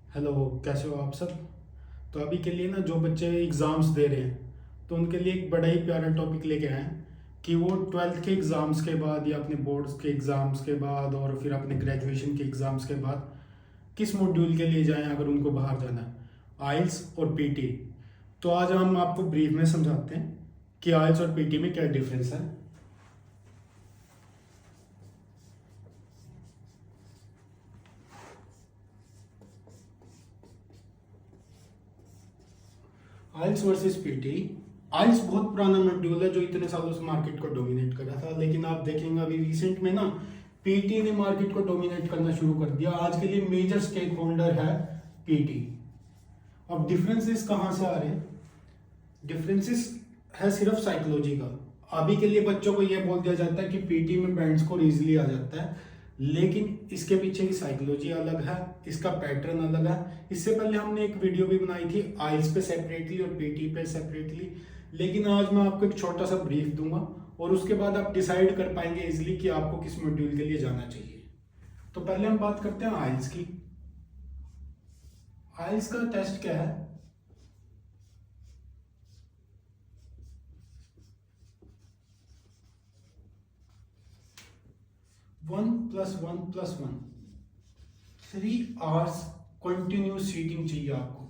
Hello, कैसे हो आप सब। तो अभी के लिए ना जो बच्चे एग्ज़ाम्स दे रहे हैं तो उनके लिए एक बड़ा ही प्यारा टॉपिक लेके आए हैं कि वो ट्वेल्थ के एग्ज़ाम्स के बाद या अपने बोर्ड्स के एग्ज़ाम्स के बाद और फिर अपने ग्रेजुएशन के एग्ज़ाम्स के बाद किस मॉड्यूल के लिए जाएं अगर उनको बाहर जाना है, आइल्स और पीटी। तो आज हम आपको ब्रीफ में समझाते हैं कि आइल्स और पीटी में क्या डिफरेंस है। आइल्स वर्सेस पीटी। आइल्स बहुत पुराना मॉड्यूल है जो इतने सालों से मार्केट को डोमिनेट कर रहा था, लेकिन आप देखेंगे अभी रिसेंट में ना पीटी ने मार्केट को डोमिनेट करना शुरू कर दिया। आज के लिए मेजर स्टेक होल्डर है पीटी। अब डिफरेंसेस कहाँ से आ रहे हैं? डिफरेंसेस है सिर्फ साइकोलॉजी का। अभी के लिए बच्चों को यह बोल दिया जाता है कि पीटी में बैंड स्कोर इजीली आ जाता है, लेकिन इसके पीछे की साइकोलॉजी अलग है, इसका पैटर्न अलग है। इससे पहले हमने एक वीडियो भी बनाई थी आइल्स पे सेपरेटली और पीटी पे सेपरेटली, लेकिन आज मैं आपको एक छोटा सा ब्रीफ दूंगा और उसके बाद आप डिसाइड कर पाएंगे इजिली कि आपको किस मॉड्यूल के लिए जाना चाहिए। तो पहले हम बात करते हैं आइल्स की। आइल्स का टेस्ट क्या है? 1+1+1, 3 आवर्स कंटिन्यूस सीटिंग चाहिए आपको।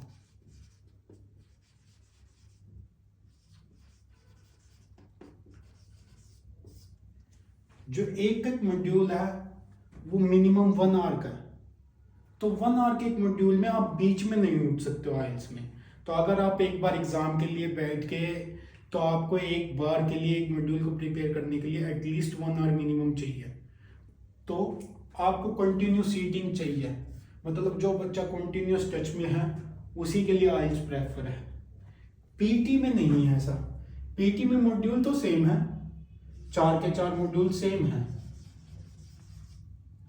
जो एक एक मॉड्यूल है वो मिनिमम 1 आवर का है। तो 1 आवर के एक मॉड्यूल में आप बीच में नहीं उठ सकते हो आइल्स में। तो अगर आप एक बार एग्जाम के लिए बैठ के, तो आपको एक बार के लिए एक मॉड्यूल को प्रिपेयर करने के लिए एटलीस्ट 1 आवर मिनिमम चाहिए। तो आपको कंटिन्यूस सीटिंग चाहिए, मतलब जो बच्चा कंटिन्यूस टच में है उसी के लिए आइल्स प्रेफर है। पीटी में नहीं है ऐसा। पीटी में मॉड्यूल तो सेम है, 4 के 4 मॉड्यूल सेम है,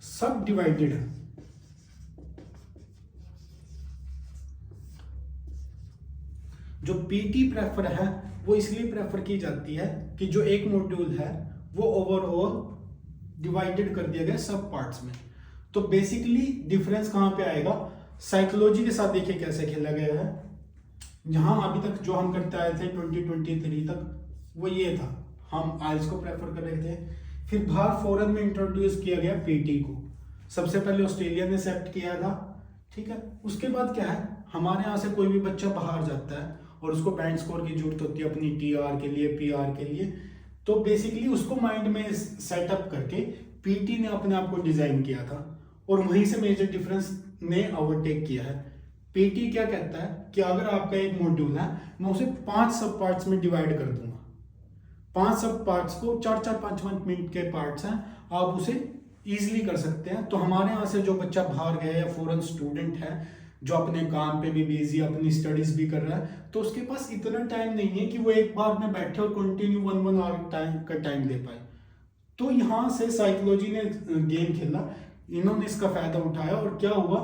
सब डिवाइडेड है। जो पीटी प्रेफर है वो इसलिए प्रेफर की जाती है कि जो एक मॉड्यूल है वो ओवरऑल डिवाइडेड कर दिया गया सब पार्ट्स में। तो बेसिकली डिफरेंस कहां पे आएगा? साइकोलॉजी के साथ देखिए कैसे खेला गया है। जहां अभी तक जो हम करते आए थे 2023 तक वो ये था, हम आइल्स को प्रेफर कर रहे थे। फिर बाहर फॉरेन में इंट्रोड्यूस किया गया पीटी को। सबसे पहले ऑस्ट्रेलिया ने एक्सेप्ट किया था, ठीक है। उसके बाद क्या है, हमारे यहाँ से कोई भी बच्चा बाहर जाता है और उसको बैंड स्कोर की जरूरत होती है अपनी टीआर के लिए, पीआर के लिए। तो बेसिकली उसको माइंड में सेटअप करके पीटी ने अपने आप को डिजाइन किया था और वहीं से मेजर डिफरेंस ने ओवरटेक किया है। पीटी क्या कहता है कि अगर आपका एक मॉड्यूल है, मैं उसे 5 सब पार्ट्स में डिवाइड कर दूंगा। 5 सब पार्ट्स को 4-4 5-5 मिनट के पार्ट्स हैं, आप उसे इजीली कर सकते हैं। तो हमारे यहाँ से जो बच्चा बाहर गया या फॉरेन स्टूडेंट है जो अपने काम पे भी बिजी, अपनी स्टडीज भी कर रहा है, तो उसके पास इतना टाइम नहीं है कि वो एक बार में बैठे और कंटिन्यू 1 आवर टाइम का टाइम दे पाए। तो यहाँ से साइकोलॉजी ने गेम खेला, इन्होंने इसका फायदा उठाया और क्या हुआ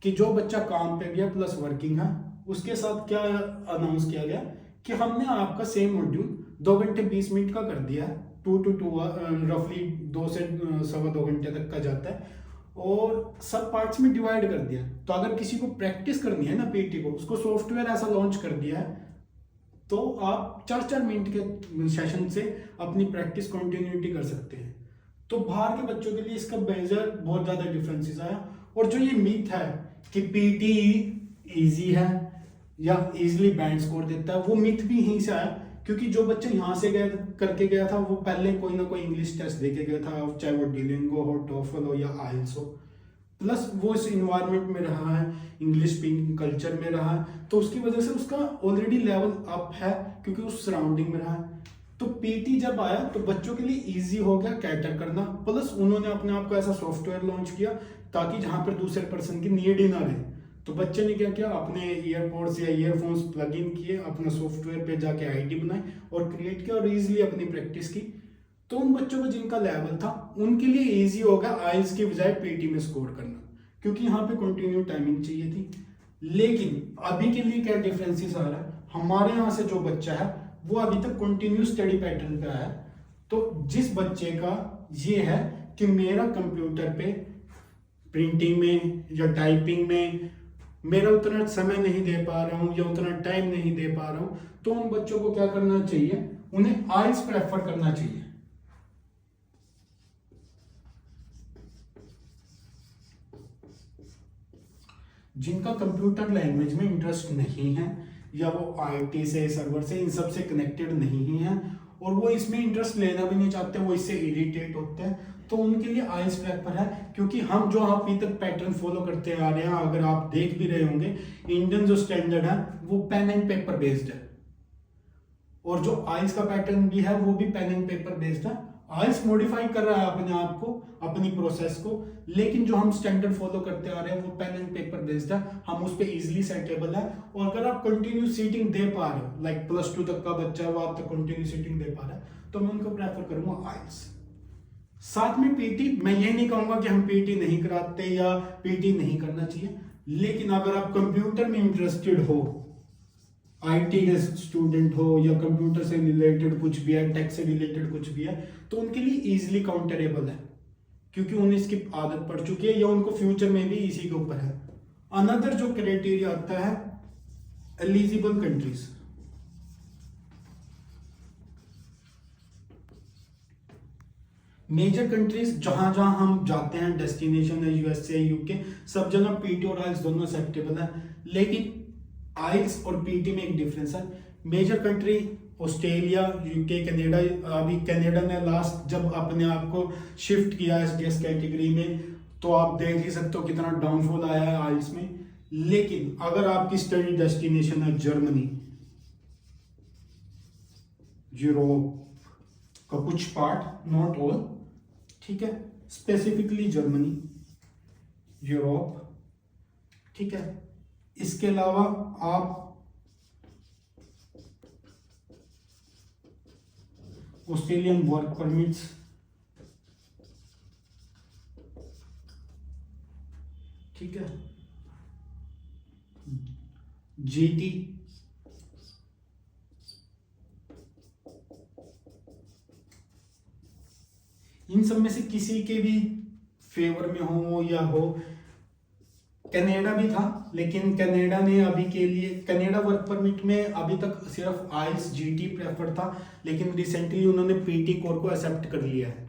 कि जो बच्चा काम पे गया प्लस वर्किंग है, उसके साथ क्या अनाउंस किया गया कि हमने आपका सेम मॉड्यूल 2 घंटे 20 मिनट का कर दिया है। 2 to 2 रफली 2 से 2.25 घंटे तक का जाता है और सब पार्ट्स में डिवाइड कर दिया। तो अगर किसी को प्रैक्टिस करनी है ना पीटी को, उसको सॉफ्टवेयर ऐसा लॉन्च कर दिया है, तो आप 4-4 मिनट के सेशन से अपनी प्रैक्टिस कंटिन्यूटी कर सकते हैं। तो बाहर के बच्चों के लिए इसका मेजर बहुत ज्यादा डिफरेंसेस आया। और जो ये मीथ है कि पीटी इजी है या इजीली बैंड स्कोर देता है, वो मिथ भी यहीं से आया, क्योंकि जो बच्चा यहाँ से गया करके गया था वो पहले कोई ना कोई इंग्लिश टेस्ट दे के गया था, चाहे वो डिलिंगो हो, टोफल हो या आइल्स हो। प्लस वो इस इन्वायरमेंट में रहा है, इंग्लिश स्पीकिंग कल्चर में रहा है, तो उसकी वजह से उसका ऑलरेडी लेवल अप है क्योंकि उस सराउंडिंग में रहा है। तो पीटी जब आया तो बच्चों के लिए इजी हो गया कैटर करना। प्लस उन्होंने अपने आप को ऐसा सॉफ्टवेयर लॉन्च किया ताकि जहां पर दूसरे पर्सन की नीड ही ना रहे। तो बच्चे ने क्या किया, अपने ईयरपोड्स या ईयरफोन्स प्लग इन किए, अपना सॉफ्टवेयर पे जाके आईडी बनाई और क्रिएट किया और इजीली अपनी प्रैक्टिस की। तो उन बच्चों का जिनका लेवल था उनके लिए इजी हो गया आइल्स की बजाय पीटी में स्कोर करना, क्योंकि यहाँ पे कंटिन्यू टाइमिंग चाहिए थी। लेकिन अभी के लिए क्या डिफरेंसेस आ रहा है, हमारे यहाँ से जो बच्चा है वो अभी तक कंटिन्यू स्टडी पैटर्न पे आया है। तो जिस बच्चे का ये है कि मेरा कंप्यूटर पे प्रिंटिंग में या टाइपिंग में मेरा उतना समय नहीं दे पा रहा हूँ या उतना टाइम नहीं दे पा रहा हूँ, तो उन बच्चों को क्या करना चाहिए, उन्हें आइल्स प्रेफर करना चाहिए। जिनका कंप्यूटर लैंग्वेज में इंटरेस्ट नहीं है या वो आईटी से, सर्वर से, इन सब से कनेक्टेड नहीं है और वो इसमें इंटरेस्ट लेना भी नहीं चाहते, वो इससे इरिटेट होते हैं, तो उनके लिए आइल्स प्रेफर है। क्योंकि हम जो अभी तक पैटर्न फॉलो करते आ रहे हैं, अगर आप देख भी रहे होंगे, इंडियन जो स्टैंडर्ड है वो पेन एंड पेपर बेस्ड है और जो आइल्स का पैटर्न भी है वो भी पेन एंड पेपर बेस्ड है। आइल्स मॉडिफाई कर रहा है अपने आप को, अपनी प्रोसेस को, लेकिन जो हम स्टैंडर्ड फॉलो करते आ रहे हैं वो पेन एंड पेपर बेस्ड है, हम उस पर इजिली सेटेबल है। और अगर आप कंटिन्यू सीटिंग दे पा रहे हो, लाइक +2 तक का बच्चा है वो आप तक कंटिन्यू सीटिंग दे पा रहा है, तो मैं उनको प्रेफर करूंगा आइल्स। साथ में पीटी, मैं ये नहीं कहूंगा कि हम पीटी नहीं कराते या पीटी नहीं करना चाहिए, लेकिन अगर आप कंप्यूटर में इंटरेस्टेड हो, आईटी के स्टूडेंट हो या कंप्यूटर से रिलेटेड कुछ भी है, टेक से रिलेटेड कुछ भी है, तो उनके लिए इजीली काउंटरेबल है क्योंकि उन्हें इसकी आदत पड़ चुकी है या उनको फ्यूचर में भी इसी के ऊपर है। अनदर जो क्राइटेरिया आता है, एलिजिबल कंट्रीज। मेजर कंट्रीज जहां जहां हम जाते हैं, डेस्टिनेशन है यूएसए, यूके, सब जगह पीटी और आइल्स दोनों एक्सेप्टेबल है, लेकिन आइल्स और पीटी में एक डिफरेंस है। Major country Australia, UK, Canada, अभी कनाडा ने लास्ट जब अपने आप को शिफ्ट किया एसडीएस कैटेगरी में, तो आप देख ही सकते हो कितना डाउनफॉल आया है आइल्स में। लेकिन अगर आपकी स्टडी डेस्टिनेशन है जर्मनी, यूरोप का कुछ पार्ट, नॉट ऑल, ठीक है, स्पेसिफिकली जर्मनी, यूरोप, ठीक है, इसके अलावा आप ऑस्ट्रेलियन वर्क परमिट्स, ठीक है, जीटी, इन सब में से किसी के भी फेवर में हो या हो। कनाडा भी था, लेकिन कनाडा ने अभी के लिए, कनाडा वर्क परमिट में अभी तक सिर्फ आइल्स जीटी प्रेफर था, लेकिन रिसेंटली उन्होंने पीटी कोर को एक्सेप्ट कर लिया है।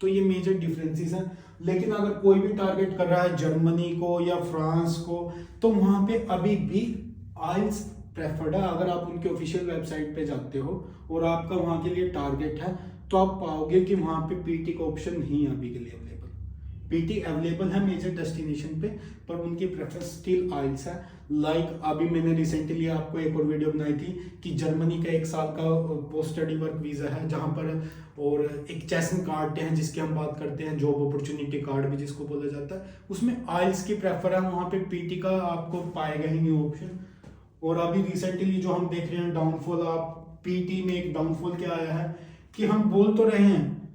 तो ये मेजर डिफरेंसेस हैं। लेकिन अगर कोई भी टारगेट कर रहा है जर्मनी को या फ्रांस को, तो वहां पे अभी भी आइल्स प्रेफर्ड है। अगर आप उनके ऑफिशियल वेबसाइट पे जाते हो और आपका वहां के लिए टारगेट है, तो आप पाओगे कि वहां पे पीटी का ऑप्शन नहीं है अभी के लिए अवेलेबल। पीटी अवेलेबल है मेजर डेस्टिनेशन पे, पर उनकी प्रेफरेंस स्टिल आइल्स है। लाइक अभी मैंने रिसेंटली आपको एक और वीडियो बनाई थी कि जर्मनी का 1 साल का पोस्ट स्टडी वर्क वीजा है जहां पर, और एक चेसन कार्ड है जिसकी हम बात करते हैं, जॉब अपॉर्चुनिटी कार्ड भी जिसको बोला जाता है, उसमें आइल्स की प्रेफर है, वहां पे पीटी का आपको पाएगा ही नहीं ऑप्शन। और अभी रिसेंटली जो हम देख रहे हैं डाउनफॉल, आप पीटी में एक डाउनफॉल क्या आया है कि हम बोल तो रहे हैं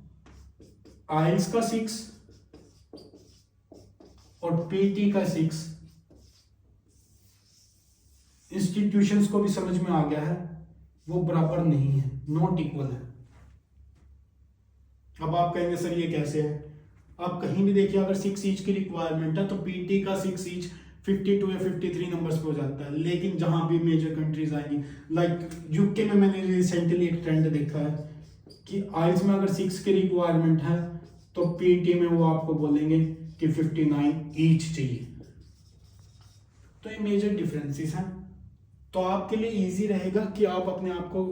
आइल्स का 6 और पीटी का 6, इंस्टीट्यूशंस को भी समझ में आ गया है वो बराबर नहीं है, नॉट इक्वल है। अब आप कहेंगे सर ये कैसे है? आप कहीं भी देखिए, अगर 6 ईच की रिक्वायरमेंट है तो पीटी का 6 ईच 52 या 53 नंबर्स पे हो जाता है। लेकिन जहां भी मेजर कंट्रीज आएंगी, लाइक यूके में मैंने रिसेंटली एक ट्रेंड देखा है कि आइल्स में अगर 6 की रिक्वायरमेंट है तो पीटी में वो आपको बोलेंगे कि 59 ईच चाहिए। तो ये मेजर डिफरेंसेस हैं। तो आपके लिए इजी रहेगा कि आप अपने आप को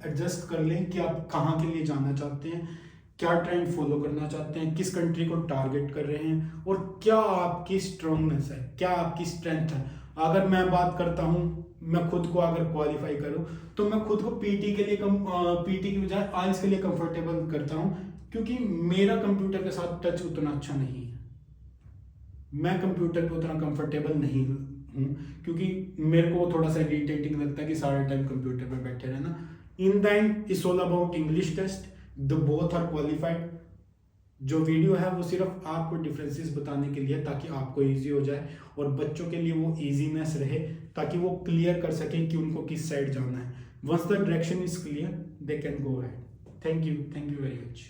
एडजस्ट कर लें कि आप कहाँ के लिए जाना चाहते हैं, क्या ट्रेंड फॉलो करना चाहते हैं, किस कंट्री को टारगेट कर रहे हैं और क्या आपकी स्ट्रांगनेस है, क्या आपकी स्ट्रेंथ है। अगर मैं बात करता हूँ, मैं खुद को अगर क्वालिफाई करूँ तो मैं खुद को पीटी के लिए पीटी की बजाय आइल्स के लिए कंफर्टेबल करता हूँ, क्योंकि मेरा कंप्यूटर के साथ टच उतना अच्छा नहीं है। मैं कंप्यूटर पे उतना कंफर्टेबल नहीं हूँ क्योंकि मेरे को थोड़ा सा इरिटेटिंग लगता है कि सारा टाइम कंप्यूटर पे बैठे रहना। In the end it's all about English test, the both are qualified. जो वीडियो है वो सिर्फ आपको डिफरेंसेस बताने के लिए, ताकि आपको इजी हो जाए और बच्चों के लिए वो इजीनेस रहे, ताकि वो क्लियर कर सके कि उनको किस साइड जाना है। Once the direction is clear they can go ahead. Thank you very much.